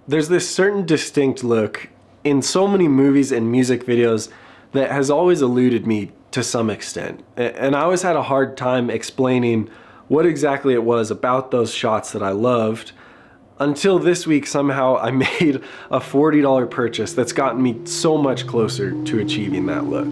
There's this certain distinct look in so many movies and music videos that has always eluded me to some extent. And I always had a hard time explaining what exactly it was about those shots that I loved, until this week somehow I made a $40 purchase that's gotten me so much closer to achieving that look.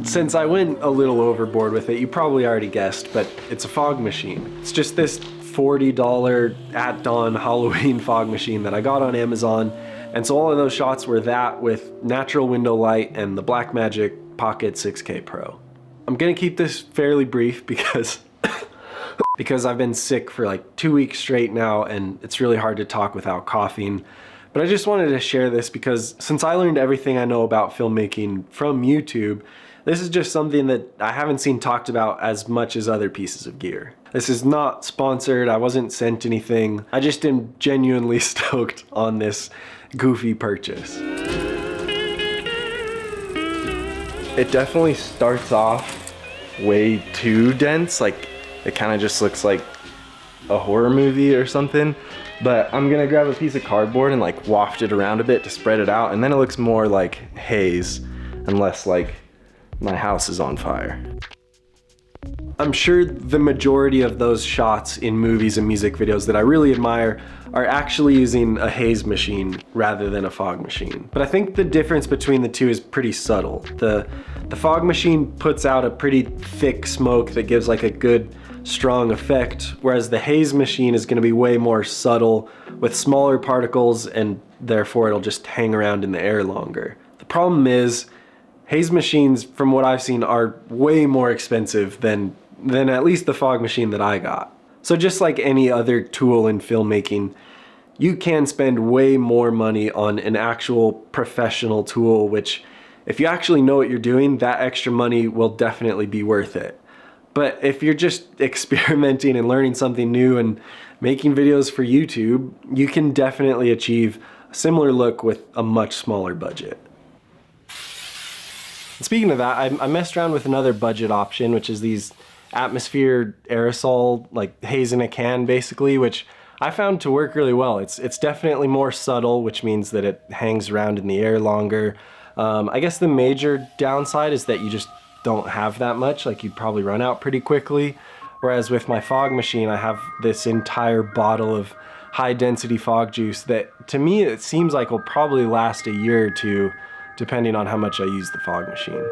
Since I went a little overboard with it, you probably already guessed, but it's a fog machine. It's just this $40 at dawn Halloween fog machine that I got on Amazon. And so all of those shots were that with natural window light and the Blackmagic Pocket 6K Pro. I'm gonna keep this fairly brief because I've been sick for like 2 weeks straight now and it's really hard to talk without coughing. But I just wanted to share this because since I learned everything I know about filmmaking from YouTube, this is just something that I haven't seen talked about as much as other pieces of gear. This is not sponsored, I wasn't sent anything. I just am genuinely stoked on this goofy purchase. It definitely starts off way too dense, like it kind of just looks like a horror movie or something. But I'm gonna grab a piece of cardboard and like waft it around a bit to spread it out, and then it looks more like haze and less like my house is on fire. I'm sure the majority of those shots in movies and music videos that I really admire are actually using a haze machine rather than a fog machine. But I think the difference between the two is pretty subtle. The fog machine puts out a pretty thick smoke that gives like a good strong effect, whereas the haze machine is going to be way more subtle with smaller particles, and therefore it'll just hang around in the air longer. The problem is haze machines, from what I've seen, are way more expensive than at least the fog machine that I got. So just like any other tool in filmmaking, you can spend way more money on an actual professional tool, which if you actually know what you're doing, that extra money will definitely be worth it. But if you're just experimenting and learning something new and making videos for YouTube, you can definitely achieve a similar look with a much smaller budget. Speaking of that, I messed around with another budget option, which is these atmosphere aerosol, like haze in a can basically, which I found to work really well. It's definitely more subtle, which means that it hangs around in the air longer. I guess the major downside is that you just don't have that much, like you'd probably run out pretty quickly. Whereas with my fog machine, I have this entire bottle of high density fog juice that to me it seems like will probably last a year or two, depending on how much I use the fog machine.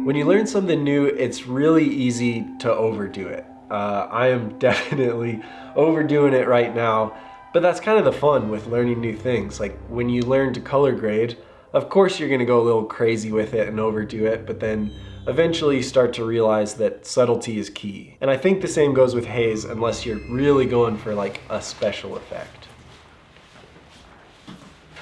When you learn something new, it's really easy to overdo it. I am definitely overdoing it right now, but that's kind of the fun with learning new things. Like when you learn to color grade, of course you're gonna go a little crazy with it and overdo it, but then eventually you start to realize that subtlety is key. And I think the same goes with haze, unless you're really going for like a special effect.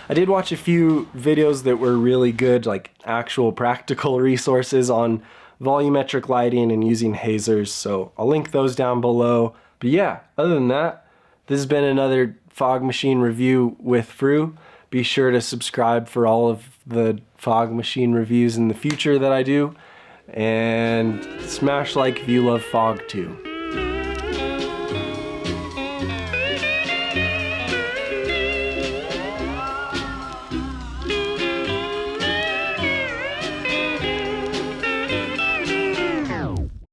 I did watch a few videos that were really good, like actual practical resources on volumetric lighting and using hazers, so I'll link those down below. But yeah, other than that, this has been another fog machine review with Frew. Be sure to subscribe for all of the fog machine reviews in the future that I do, and smash like if you love fog too.